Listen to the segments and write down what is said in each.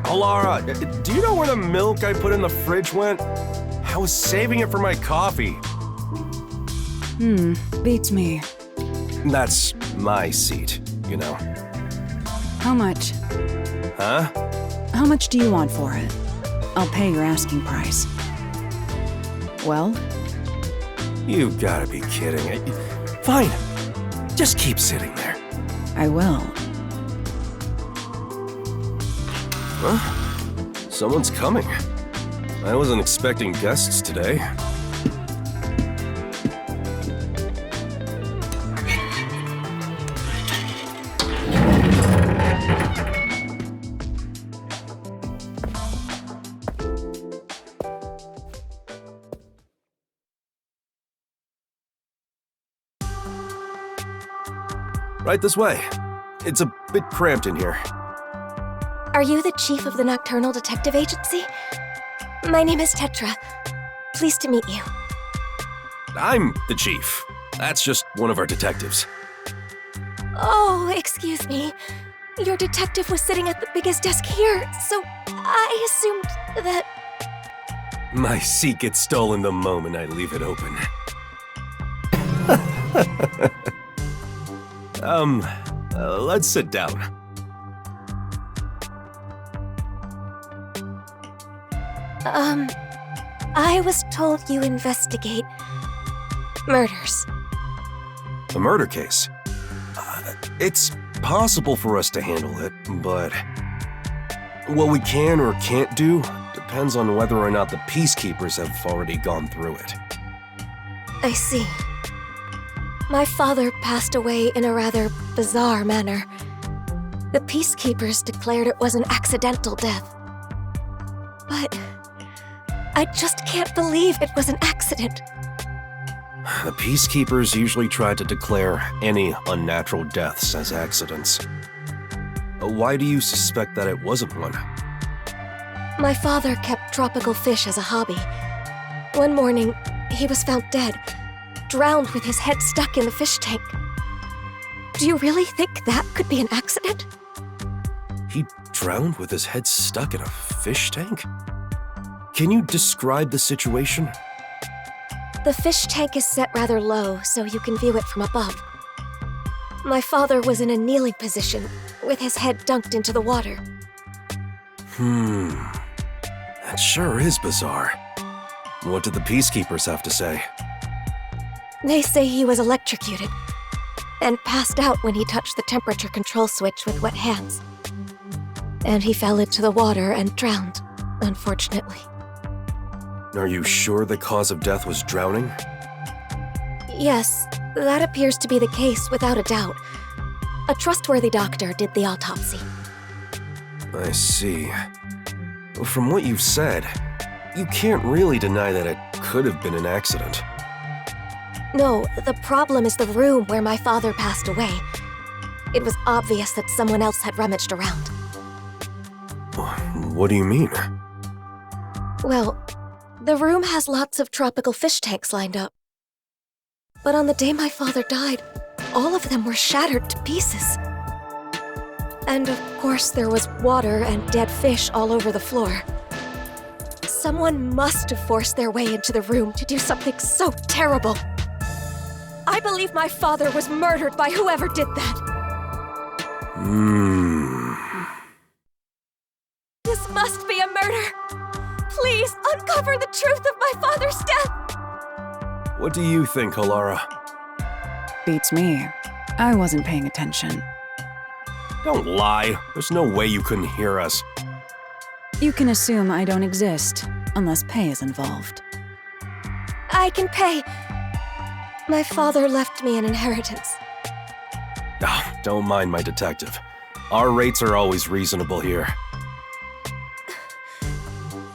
Halara, do you know where the milk I put in the fridge went? I was saving it for my coffee. Beats me. That's my seat, you know. How much? Huh? How much do you want for it? I'll pay your asking price. Well? You gotta be kidding. Fine. Just keep sitting there. I will. Huh? Someone's coming. I wasn't expecting guests today. Right this way. It's a bit cramped in here. Are you the chief of the Nocturnal Detective Agency? My name is Tetra. Pleased to meet you. I'm the chief. That's just one of our detectives. Oh, excuse me. Your detective was sitting at the biggest desk here, so I assumed that... My seat gets stolen the moment I leave it open. Let's sit down. I was told you investigate murders. A murder case? It's possible for us to handle it, but what we can or can't do depends on whether or not the peacekeepers have already gone through it. I see. My father passed away in a rather bizarre manner. The peacekeepers declared it was an accidental death. But I just can't believe it was an accident. The peacekeepers usually try to declare any unnatural deaths as accidents. Why do you suspect that it wasn't one? My father kept tropical fish as a hobby. One morning, he was found dead, drowned with his head stuck in the fish tank. Do you really think that could be an accident? He drowned with his head stuck in a fish tank? Can you describe the situation? The fish tank is set rather low, so you can view it from above. My father was in a kneeling position, with his head dunked into the water. That sure is bizarre. What did the peacekeepers have to say? They say he was electrocuted, and passed out when he touched the temperature control switch with wet hands. And he fell into the water and drowned, unfortunately. Are you sure the cause of death was drowning? Yes, that appears to be the case without a doubt. A trustworthy doctor did the autopsy. I see. From what you've said, you can't really deny that it could have been an accident. No, the problem is the room where my father passed away. It was obvious that someone else had rummaged around. What do you mean? Well, the room has lots of tropical fish tanks lined up. But on the day my father died, all of them were shattered to pieces. And of course there was water and dead fish all over the floor. Someone must have forced their way into the room to do something so terrible. I believe my father was murdered by whoever did that. This must be a murder. Please uncover the truth of my father's death. What do you think, Halara? Beats me. I wasn't paying attention. Don't lie. There's no way you couldn't hear us. You can assume I don't exist, unless pay is involved. I can pay. My father left me an inheritance. Oh, don't mind my detective. Our rates are always reasonable here.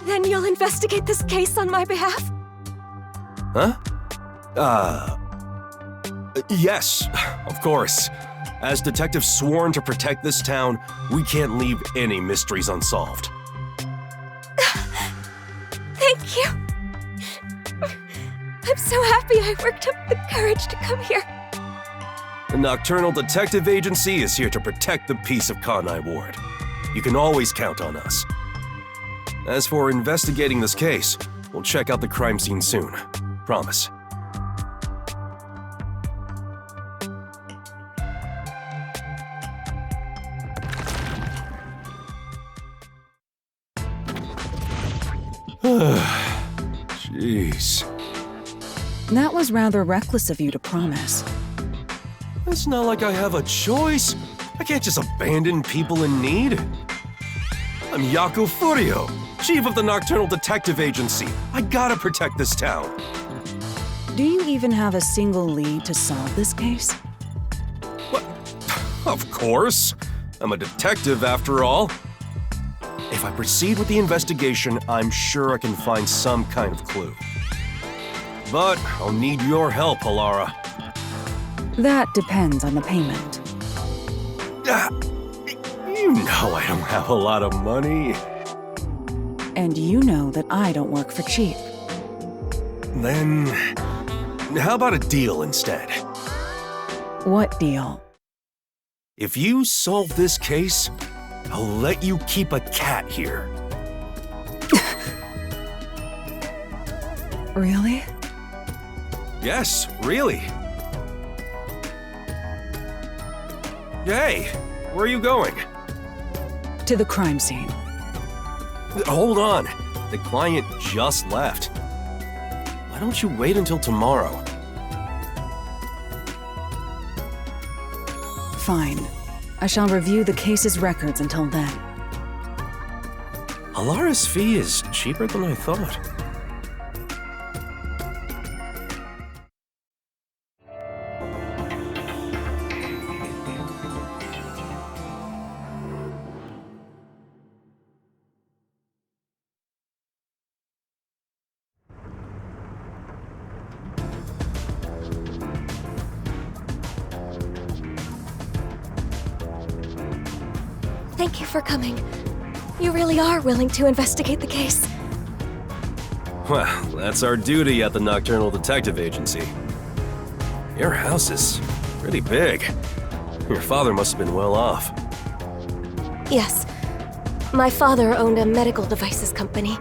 Then you'll investigate this case on my behalf? Huh? Yes, of course. As detectives sworn to protect this town, we can't leave any mysteries unsolved. Thank you. I'm so happy I worked up the courage to come here. The Nocturnal Detective Agency is here to protect the peace of Kanai Ward. You can always count on us. As for investigating this case, we'll check out the crime scene soon. Promise. Jeez. That was rather reckless of you to promise. It's not like I have a choice. I can't just abandon people in need. I'm Yaku Furio, chief of the Nocturnal Detective Agency. I gotta protect this town. Do you even have a single lead to solve this case? What? Of course. I'm a detective after all. If I proceed with the investigation, I'm sure I can find some kind of clue. But I'll need your help, Halara. That depends on the payment. You know I don't have a lot of money. And you know that I don't work for cheap. Then, how about a deal instead? What deal? If you solve this case, I'll let you keep a cat here. Really? Yes, really. Hey, where are you going? To the crime scene. Hold on. The client just left. Why don't you wait until tomorrow? Fine. I shall review the case's records until then. Halara's fee is cheaper than I thought. Thank you for coming. You really are willing to investigate the case. Well, that's our duty at the Nocturnal Detective Agency. Your house is pretty big. Your father must have been well off. Yes. My father owned a medical devices company.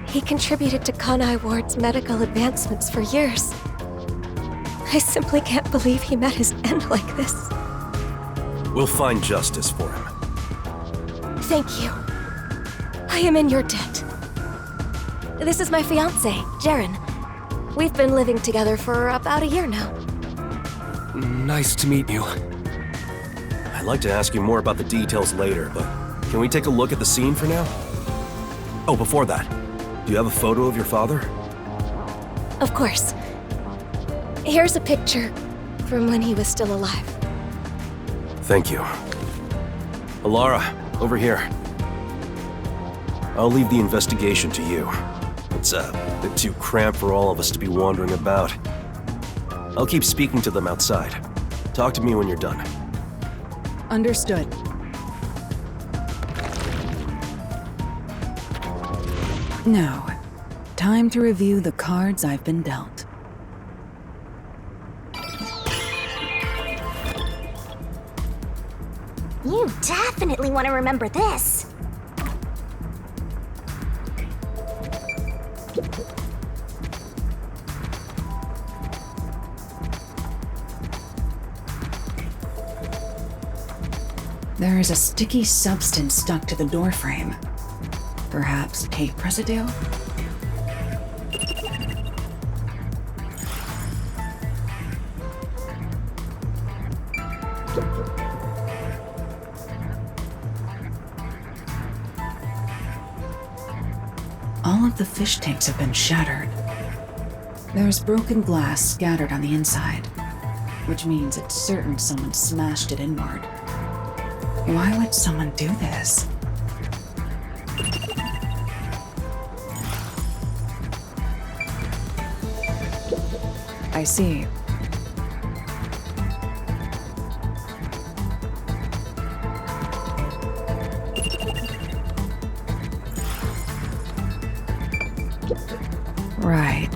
He contributed to Kanai Ward's medical advancements for years. I simply can't believe he met his end like this. We'll find justice for him. Thank you. I am in your debt. This is my fiancé, Jaren. We've been living together for about a year now. Nice to meet you. I'd like to ask you more about the details later, but can we take a look at the scene for now? Oh, before that, do you have a photo of your father? Of course. Here's a picture from when he was still alive. Thank you. Halara, over here. I'll leave the investigation to you. It's a bit too cramped for all of us to be wandering about. I'll keep speaking to them outside. Talk to me when you're done. Understood. Now, time to review the cards I've been dealt. You definitely want to remember this. There is a sticky substance stuck to the doorframe. Perhaps tape residue? All of the fish tanks have been shattered. There's broken glass scattered on the inside, which means it's certain someone smashed it inward. Why would someone do this? I see. Right.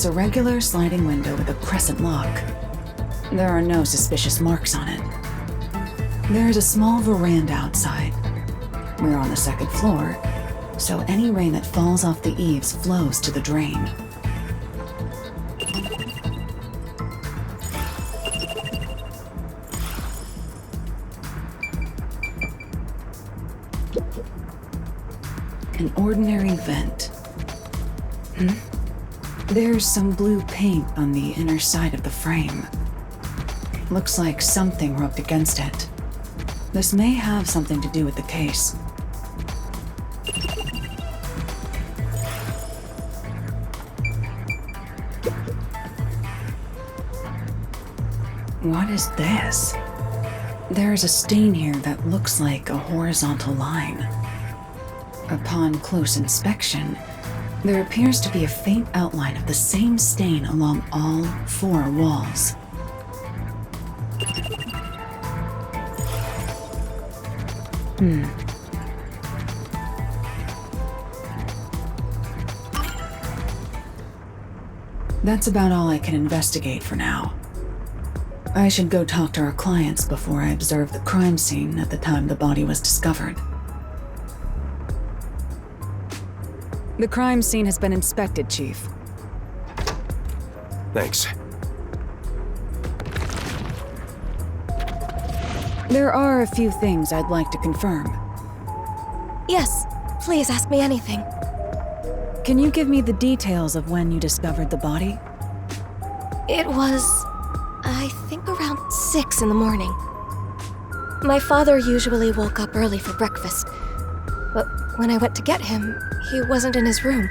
It's a regular sliding window with a crescent lock. There are no suspicious marks on it. There is a small veranda outside. We're on the second floor, so any rain that falls off the eaves flows to the drain. An ordinary vent. There's some blue paint on the inner side of the frame. Looks like something rubbed against it. This may have something to do with the case. What is this? There's a stain here that looks like a horizontal line. Upon close inspection, there appears to be a faint outline of the same stain along all 4 walls. That's about all I can investigate for now. I should go talk to our clients before I observe the crime scene at the time the body was discovered. The crime scene has been inspected, Chief. Thanks. There are a few things I'd like to confirm. Yes, please ask me anything. Can you give me the details of when you discovered the body? It was, I think, around 6 in the morning. My father usually woke up early for breakfast, but when I went to get him, he wasn't in his room.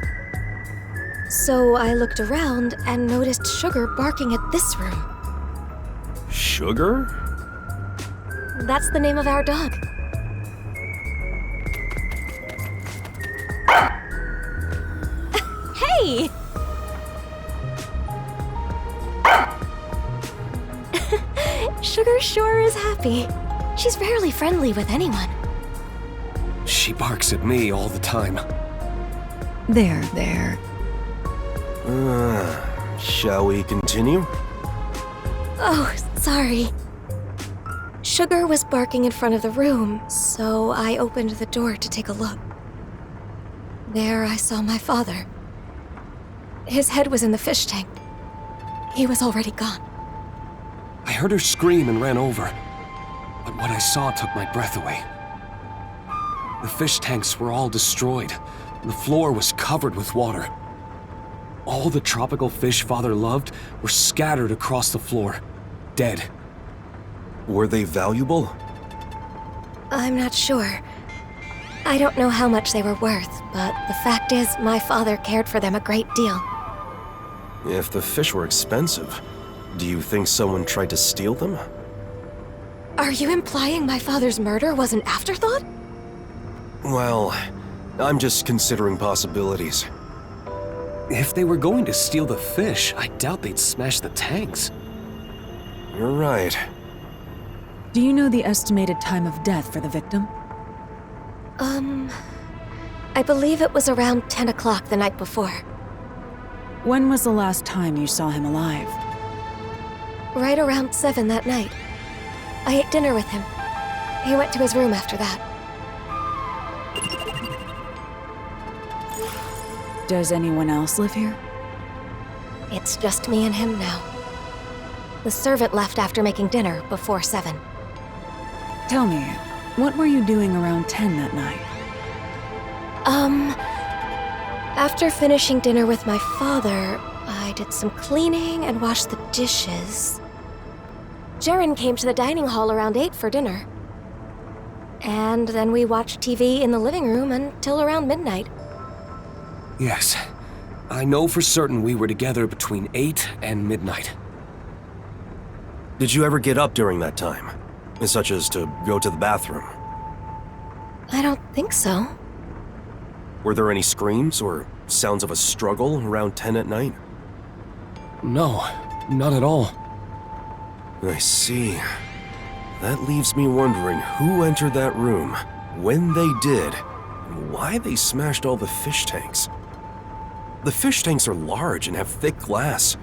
So I looked around and noticed Sugar barking at this room. Sugar? That's the name of our dog. Hey! Sugar sure is happy. She's rarely friendly with anyone. She barks at me all the time. There. Shall we continue? Oh, sorry. Sugar was barking in front of the room, so I opened the door to take a look. There I saw my father. His head was in the fish tank. He was already gone. I heard her scream and ran over, but what I saw took my breath away. The fish tanks were all destroyed. The floor was covered with water. All the tropical fish Father loved were scattered across the floor, dead. Were they valuable? I'm not sure. I don't know how much they were worth, but the fact is, my father cared for them a great deal. If the fish were expensive, do you think someone tried to steal them? Are you implying my father's murder was an afterthought? Well, I'm just considering possibilities. If they were going to steal the fish, I doubt they'd smash the tanks. You're right. Do you know the estimated time of death for the victim? I believe it was around 10 o'clock the night before. When was the last time you saw him alive? Right around 7 that night. I ate dinner with him. He went to his room after that. Does anyone else live here? It's just me and him now. The servant left after making dinner before 7. Tell me, what were you doing around 10 that night? After finishing dinner with my father, I did some cleaning and washed the dishes. Jaren came to the dining hall around 8 for dinner. And then we watched TV in the living room until around midnight. Yes. I know for certain we were together between 8 and midnight. Did you ever get up during that time? Such as to go to the bathroom? I don't think so. Were there any screams or sounds of a struggle around 10 at night? No, not at all. I see. That leaves me wondering who entered that room, when they did, and why they smashed all the fish tanks. The fish tanks are large and have thick glass.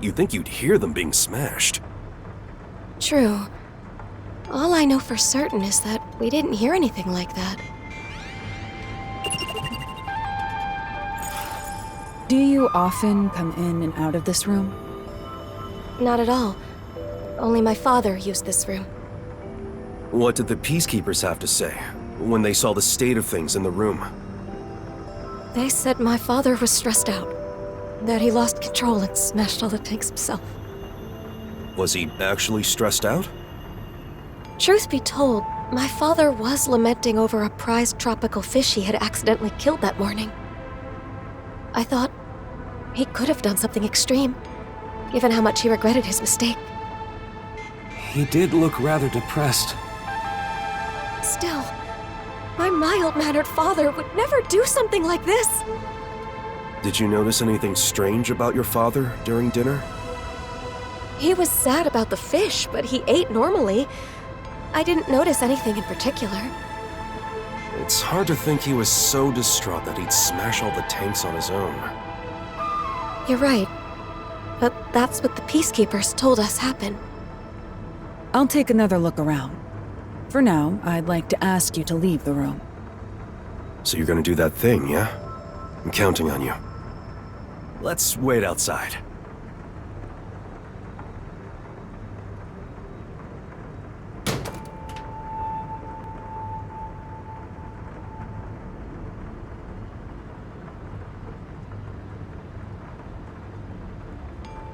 You'd think you'd hear them being smashed. True. All I know for certain is that we didn't hear anything like that. Do you often come in and out of this room? Not at all. Only my father used this room. What did the peacekeepers have to say when they saw the state of things in the room? They said my father was stressed out. That he lost control and smashed all the tanks himself. Was he actually stressed out? Truth be told, my father was lamenting over a prized tropical fish he had accidentally killed that morning. I thought he could have done something extreme, given how much he regretted his mistake. He did look rather depressed. Still, my mild-mannered father would never do something like this. Did you notice anything strange about your father during dinner? He was sad about the fish, but he ate normally. I didn't notice anything in particular. It's hard to think he was so distraught that he'd smash all the tanks on his own. You're right. But that's what the peacekeepers told us happened. I'll take another look around. For now, I'd like to ask you to leave the room. So you're gonna do that thing, yeah? I'm counting on you. Let's wait outside.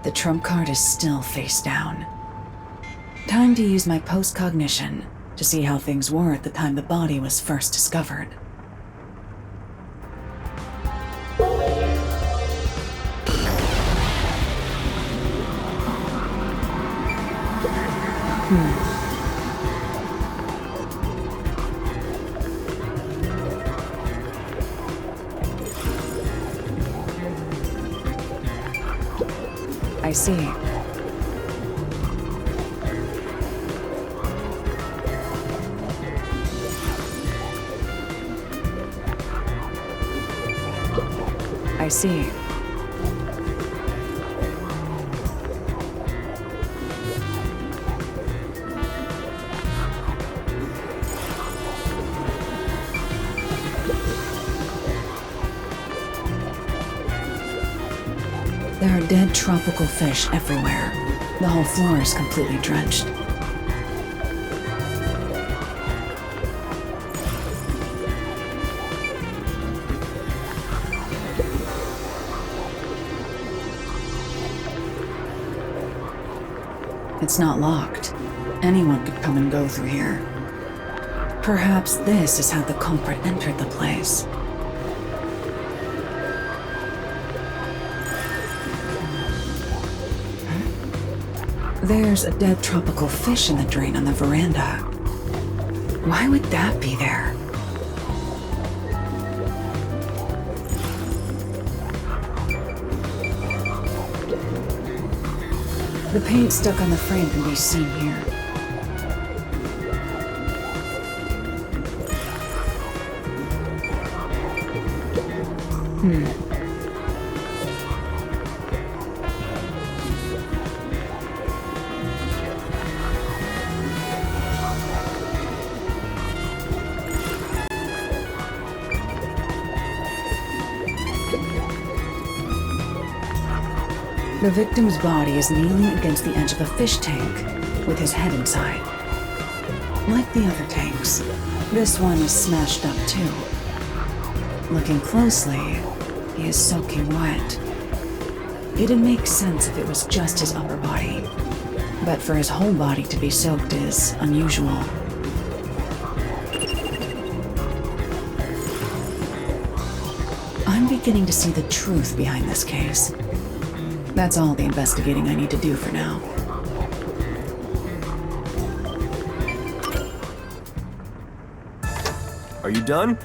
The trump card is still face down. Time to use my post-cognition to see how things were at the time the body was first discovered. I see. I see. There are dead tropical fish everywhere. The whole floor is completely drenched. It's not locked. Anyone could come and go through here. Perhaps this is how the culprit entered the place. There's a dead tropical fish in the drain on the veranda. Why would that be there? The paint stuck on the frame can be seen here. The victim's body is kneeling against the edge of a fish tank, with his head inside. Like the other tanks, this one is smashed up too. Looking closely, he is soaking wet. It'd make sense if it was just his upper body, but for his whole body to be soaked is unusual. I'm beginning to see the truth behind this case. That's all the investigating I need to do for now. Are you done?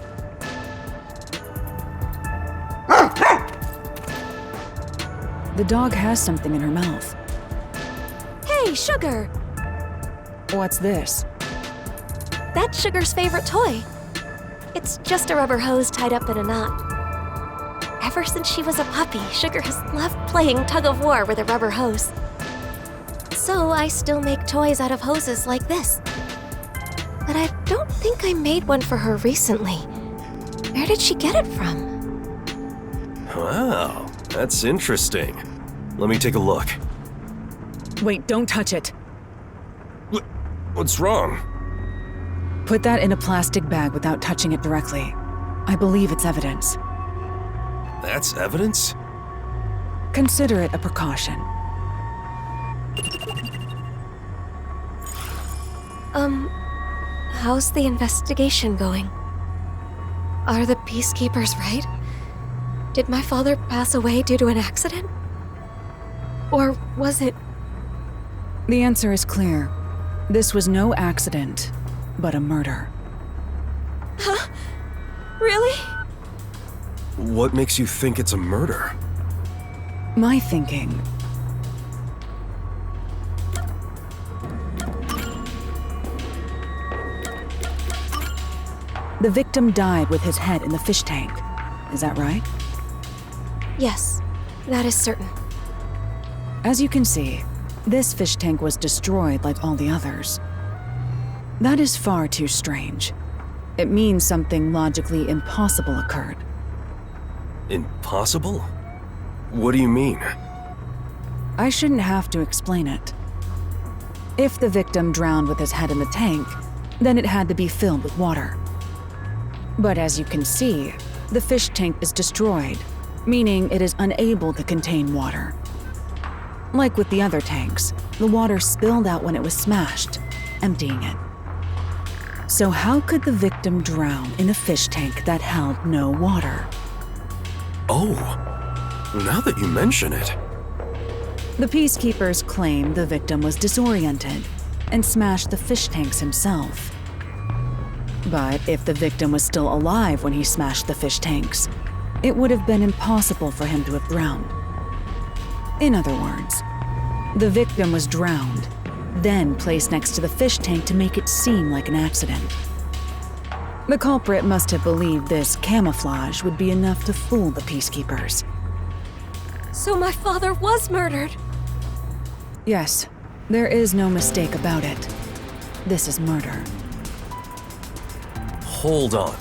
The dog has something in her mouth. Hey, Sugar! What's this? That's Sugar's favorite toy. It's just a rubber hose tied up in a knot. Ever since she was a puppy, Sugar has loved playing tug-of-war with a rubber hose. So I still make toys out of hoses like this. But I don't think I made one for her recently. Where did she get it from? Wow, that's interesting. Let me take a look. Wait, don't touch it. What's wrong? Put that in a plastic bag without touching it directly. I believe it's evidence. That's evidence? Consider it a precaution. How's the investigation going? Are the peacekeepers right? Did my father pass away due to an accident? Or was it... The answer is clear. This was no accident, but a murder. Huh? Really? What makes you think it's a murder? My thinking. The victim died with his head in the fish tank. Is that right? Yes, that is certain. As you can see, this fish tank was destroyed like all the others. That is far too strange. It means something logically impossible occurred. Impossible? What do you mean? I shouldn't have to explain it. If the victim drowned with his head in the tank, then it had to be filled with water. But as you can see, the fish tank is destroyed, meaning it is unable to contain water. Like with the other tanks, the water spilled out when it was smashed, emptying it. So how could the victim drown in a fish tank that held no water? Oh, now that you mention it. The peacekeepers claim the victim was disoriented and smashed the fish tanks himself. But if the victim was still alive when he smashed the fish tanks, it would have been impossible for him to have drowned. In other words, the victim was drowned, then placed next to the fish tank to make it seem like an accident. The culprit must have believed this camouflage would be enough to fool the peacekeepers. So my father was murdered. Yes, there is no mistake about it. This is murder. Hold on.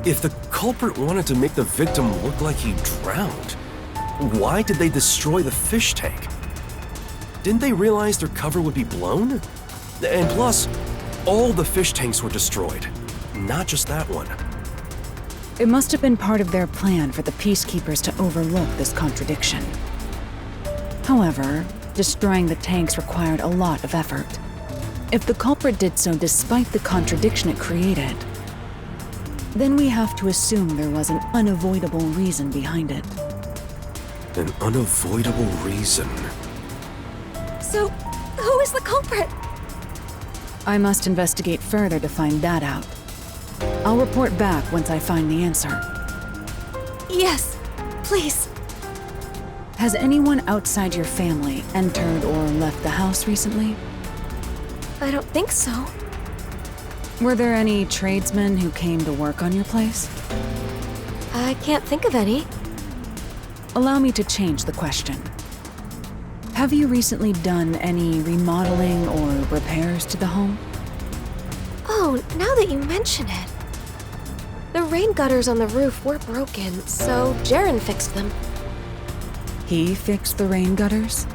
If the culprit wanted to make the victim look like he drowned, why did they destroy the fish tank? Didn't they realize their cover would be blown? And plus, all the fish tanks were destroyed, not just that one. It must have been part of their plan for the peacekeepers to overlook this contradiction. However, destroying the tanks required a lot of effort. If the culprit did so despite the contradiction it created, then we have to assume there was an unavoidable reason behind it. An unavoidable reason. So, who is the culprit? I must investigate further to find that out. I'll report back once I find the answer. Yes, please. Has anyone outside your family entered or left the house recently? I don't think so. Were there any tradesmen who came to work on your place? I can't think of any. Allow me to change the question. Have you recently done any remodeling or repairs to the home? Oh, now that you mention it. The rain gutters on the roof were broken, so Jaren fixed them. He fixed the rain gutters?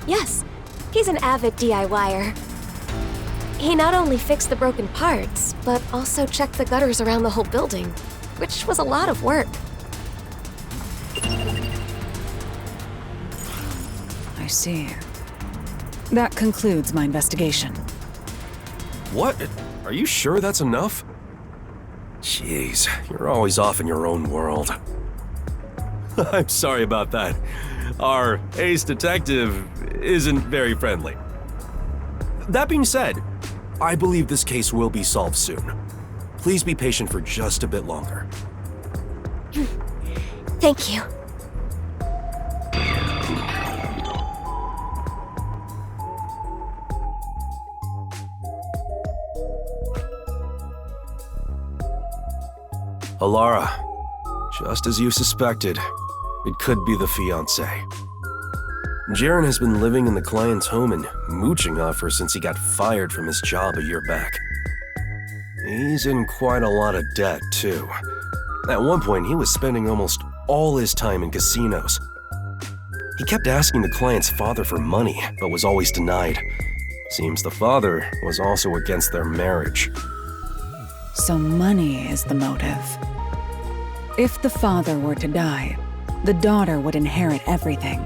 Yes, he's an avid DIYer. He not only fixed the broken parts, but also checked the gutters around the whole building, which was a lot of work. I see. That concludes my investigation. What? Are you sure that's enough? Jeez, you're always off in your own world. I'm sorry about that. Our ace detective isn't very friendly. That being said, I believe this case will be solved soon. Please be patient for just a bit longer. Thank you. Halara, Just as you suspected, it could be the fiancé. Jaren has been living in the client's home and mooching off her since he got fired from his job a year back. He's in quite a lot of debt, too. At one point, he was spending almost all his time in casinos. He kept asking the client's father for money, but was always denied. Seems the father was also against their marriage. So money is the motive. If the father were to die, the daughter would inherit everything.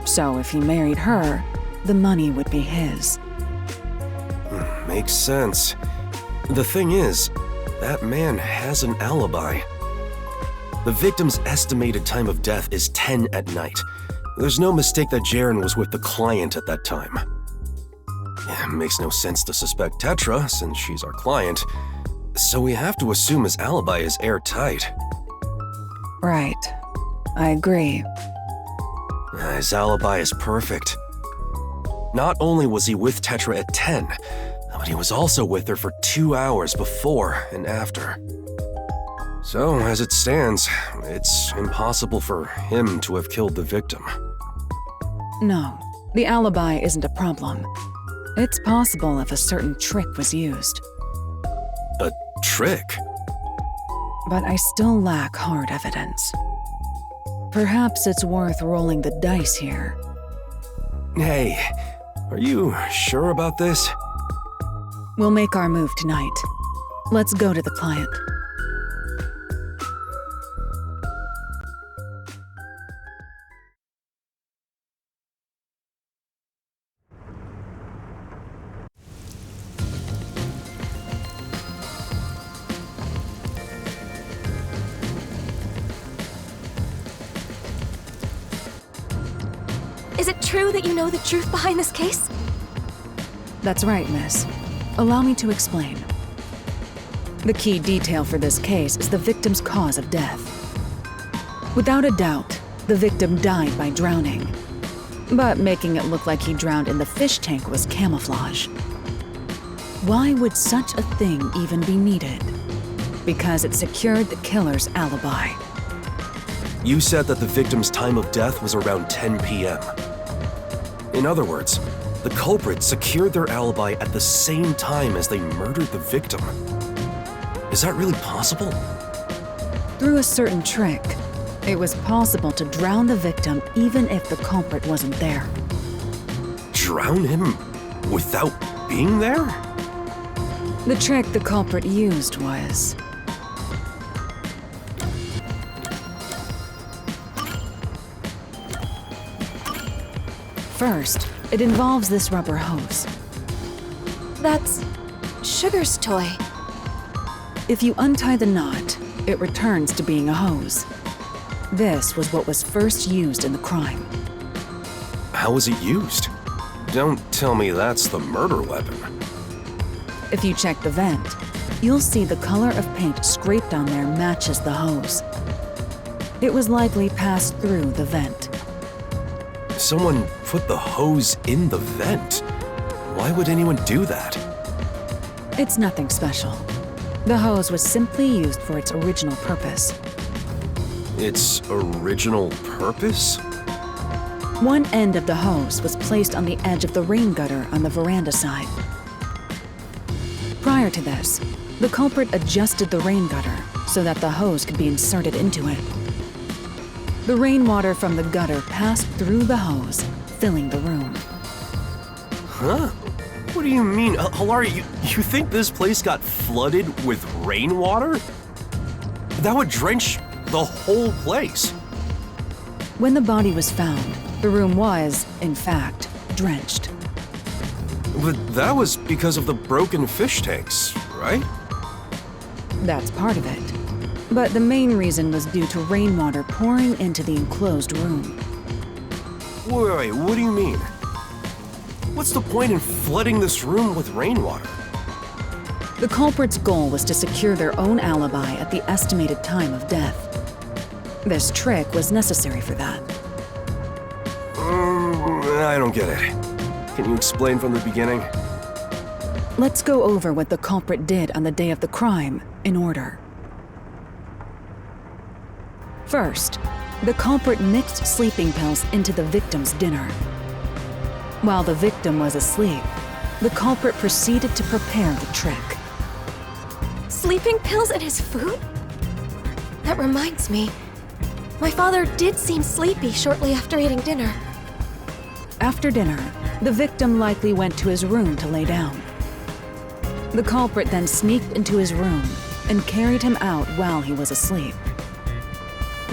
So if he married her, the money would be his. Makes sense. The thing is, that man has an alibi. The victim's estimated time of death is 10 at night. There's no mistake that Jaren was with the client at that time. It makes no sense to suspect Tetra, since she's our client, so we have to assume his alibi is airtight. Right. I agree. His alibi is perfect. Not only was he with Tetra at 10, but he was also with her for 2 hours before and after. So, as it stands, it's impossible for him to have killed the victim. No, the alibi isn't a problem. It's possible if a certain trick was used. A trick? But I still lack hard evidence. Perhaps it's worth rolling the dice here. Hey, are you sure about this? We'll make our move tonight. Let's go to the client. Is it true that you know the truth behind this case? That's right, miss. Allow me to explain. The key detail for this case is the victim's cause of death. Without a doubt, the victim died by drowning. But making it look like he drowned in the fish tank was camouflage. Why would such a thing even be needed? Because it secured the killer's alibi. You said that the victim's time of death was around 10 p.m. In other words, the culprit secured their alibi at the same time as they murdered the victim. Is that really possible? Through a certain trick, it was possible to drown the victim even if the culprit wasn't there. Drown him without being there? The trick the culprit used was... First, it involves this rubber hose. That's Sugar's toy. If you untie the knot, it returns to being a hose. This was what was first used in the crime. How was it used? Don't tell me that's the murder weapon. If you check the vent, you'll see the color of paint scraped on there matches the hose. It was likely passed through the vent. Someone put the hose in the vent. Why would anyone do that? It's nothing special. The hose was simply used for its original purpose. Its original purpose? One end of the hose was placed on the edge of the rain gutter on the veranda side. Prior to this, the culprit adjusted the rain gutter so that the hose could be inserted into it. The rainwater from the gutter passed through the hose, filling the room. Huh? What do you mean? Halara, you think this place got flooded with rainwater? That would drench the whole place. When the body was found, the room was, in fact, drenched. But that was because of the broken fish tanks, right? That's part of it. But the main reason was due to rainwater pouring into the enclosed room. Wait, what do you mean? What's the point in flooding this room with rainwater? The culprit's goal was to secure their own alibi at the estimated time of death. This trick was necessary for that. I don't get it. Can you explain from the beginning? Let's go over what the culprit did on the day of the crime, in order. First, the culprit mixed sleeping pills into the victim's dinner. While the victim was asleep, the culprit proceeded to prepare the trick. Sleeping pills in his food? That reminds me. My father did seem sleepy shortly after eating dinner. After dinner, the victim likely went to his room to lay down. The culprit then sneaked into his room and carried him out while he was asleep.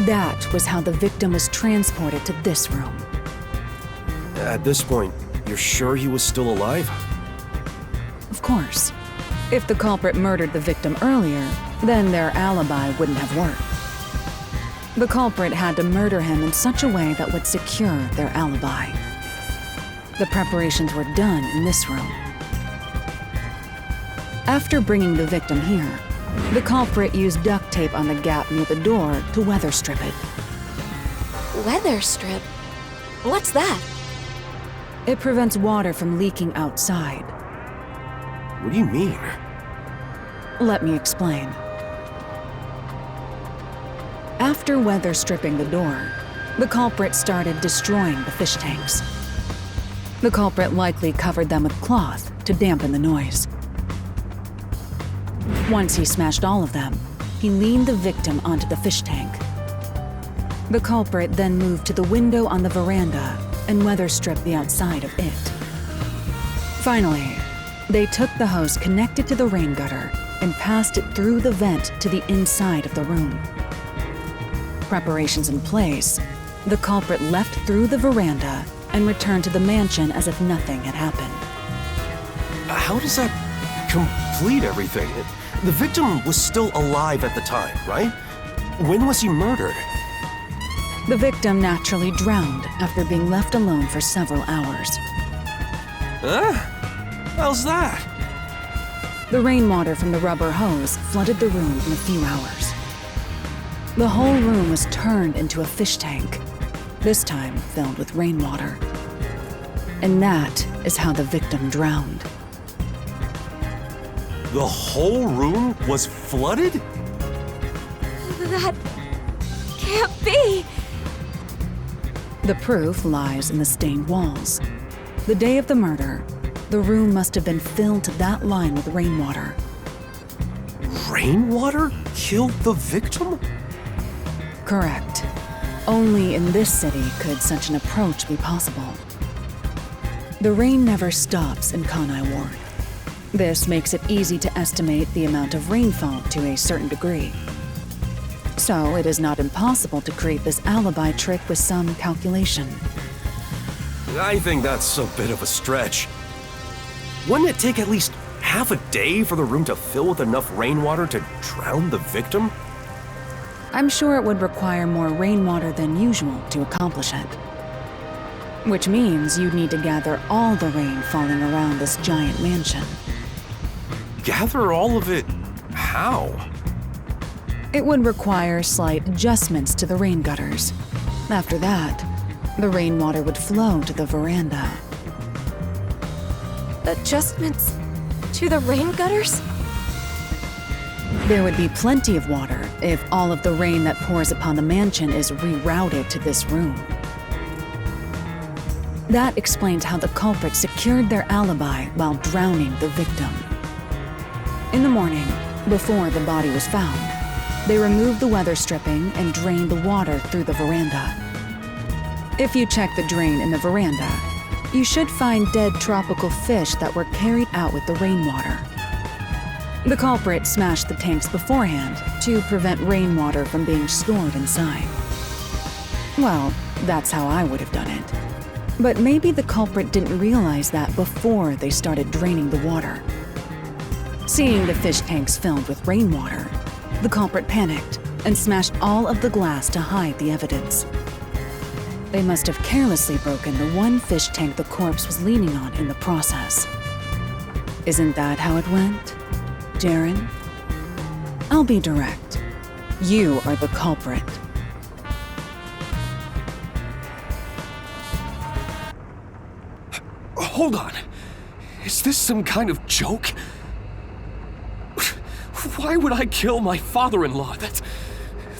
That was how the victim was transported to this room. At this point, you're sure he was still alive? Of course. If the culprit murdered the victim earlier, then their alibi wouldn't have worked. The culprit had to murder him in such a way that would secure their alibi. The preparations were done in this room. After bringing the victim here, the culprit used duct tape on the gap near the door to weather strip it. Weather strip? What's that? It prevents water from leaking outside. What do you mean? Let me explain. After weather stripping the door, the culprit started destroying the fish tanks. The culprit likely covered them with cloth to dampen the noise. Once he smashed all of them, he leaned the victim onto the fish tank. The culprit then moved to the window on the veranda and weather stripped the outside of it. Finally, they took the hose connected to the rain gutter and passed it through the vent to the inside of the room. Preparations in place, the culprit left through the veranda and returned to the mansion as if nothing had happened. How does that complete everything? The victim was still alive at the time, right? When was he murdered? The victim naturally drowned after being left alone for several hours. Huh? How's that? The rainwater from the rubber hose flooded the room in a few hours. The whole room was turned into a fish tank, this time filled with rainwater. And that is how the victim drowned. The whole room was flooded? That can't be. The proof lies in the stained walls. The day of the murder, the room must have been filled to that line with rainwater. Rainwater killed the victim? Correct. Only in this city could such an approach be possible. The rain never stops in Kanai Ward. This makes it easy to estimate the amount of rainfall to a certain degree. So it is not impossible to create this alibi trick with some calculation. I think that's a bit of a stretch. Wouldn't it take at least half a day for the room to fill with enough rainwater to drown the victim? I'm sure it would require more rainwater than usual to accomplish it. Which means you'd need to gather all the rain falling around this giant mansion. Gather all of it how? It would require slight adjustments to the rain gutters. After that, the rainwater would flow to the veranda. Adjustments to the rain gutters? There would be plenty of water if all of the rain that pours upon the mansion is rerouted to this room. That explains how the culprit secured their alibi while drowning the victim. In the morning, before the body was found, they removed the weather stripping and drained the water through the veranda. If you check the drain in the veranda, you should find dead tropical fish that were carried out with the rainwater. The culprit smashed the tanks beforehand to prevent rainwater from being stored inside. Well, that's how I would have done it. But maybe the culprit didn't realize that before they started draining the water. Seeing the fish tanks filled with rainwater, the culprit panicked and smashed all of the glass to hide the evidence. They must have carelessly broken the one fish tank the corpse was leaning on in the process. Isn't that how it went, Darren? I'll be direct. You are the culprit. Hold on. Is this some kind of joke? Why would I kill my father-in-law?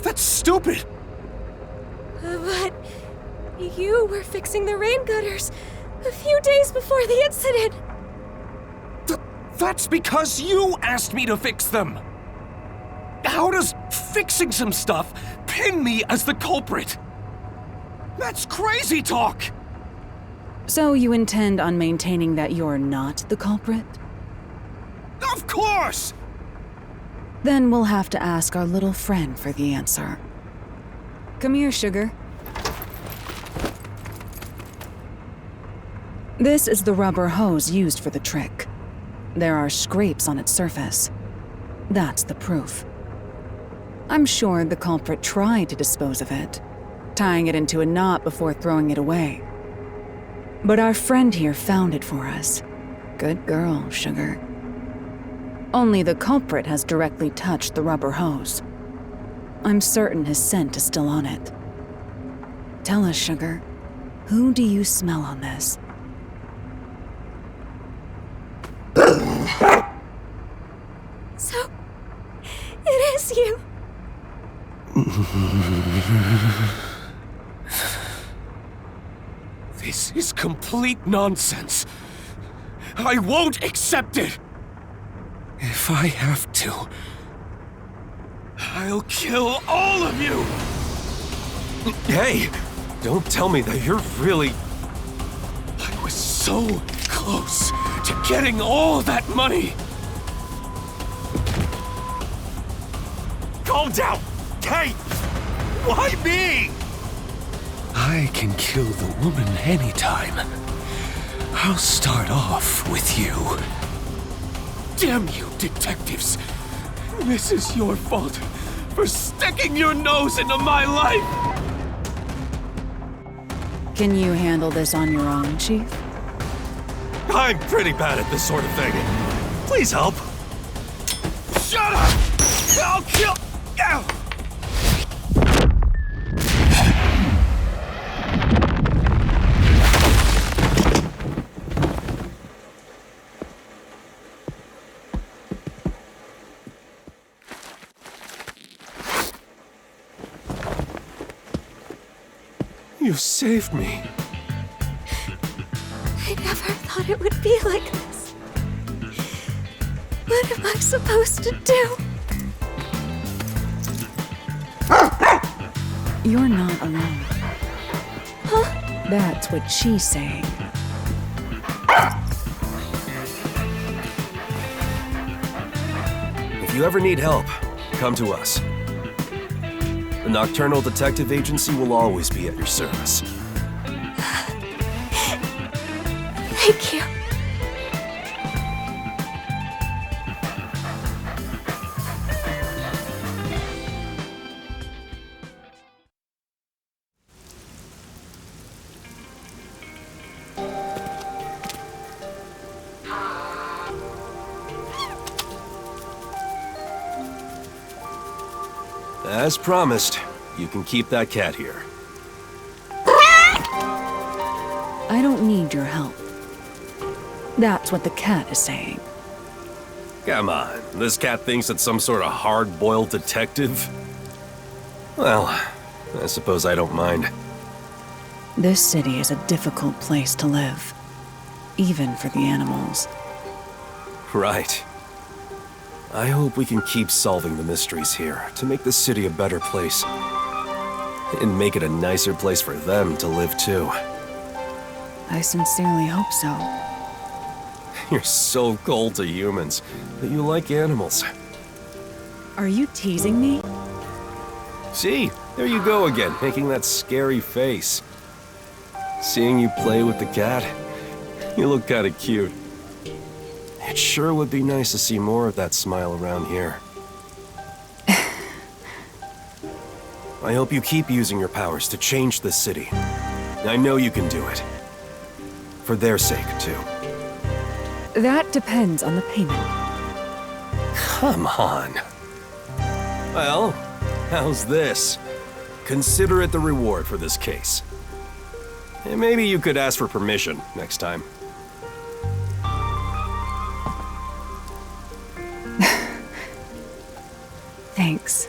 That's stupid. But you were fixing the rain gutters a few days before the incident. That's because you asked me to fix them! How does fixing some stuff pin me as the culprit? That's crazy talk! So you intend on maintaining that you're not the culprit? Of course! Then we'll have to ask our little friend for the answer. Come here, sugar. This is the rubber hose used for the trick. There are scrapes on its surface. That's the proof. I'm sure the culprit tried to dispose of it, tying it into a knot before throwing it away. But our friend here found it for us. Good girl, Sugar. Only the culprit has directly touched the rubber hose. I'm certain his scent is still on it. Tell us, Sugar, who do you smell on this? So, it is you. This is complete nonsense. I won't accept it. If I have to, I'll kill all of you! Hey, don't tell me that you're really... I was so close to getting all that money! Calm down! Hey! Why me? I can kill the woman anytime. I'll start off with you. Damn you, detectives! This is your fault for sticking your nose into my life! Can you handle this on your own, Chief? I'm pretty bad at this sort of thing. Please help. Shut up! I'll kill... Ow! You saved me. I never thought it would be like this. What am I supposed to do? You're not alone. Huh? That's what she's saying. If you ever need help, come to us. The Nocturnal Detective Agency will always be at your service. Thank you. As promised, you can keep that cat here. I don't need your help. That's what the cat is saying. Come on, this cat thinks it's some sort of hard-boiled detective? Well, I suppose I don't mind. This city is a difficult place to live, even for the animals. Right. I hope we can keep solving the mysteries here to make this city a better place. And make it a nicer place for them to live too. I sincerely hope so. You're so cold to humans, but you like animals. Are you teasing me? See, there you go again, making that scary face. Seeing you play with the cat, you look kinda cute. It sure would be nice to see more of that smile around here. I hope you keep using your powers to change this city. I know you can do it. For their sake, too. That depends on the payment. Come on. Well, how's this? Consider it the reward for this case. And maybe you could ask for permission next time. Thanks.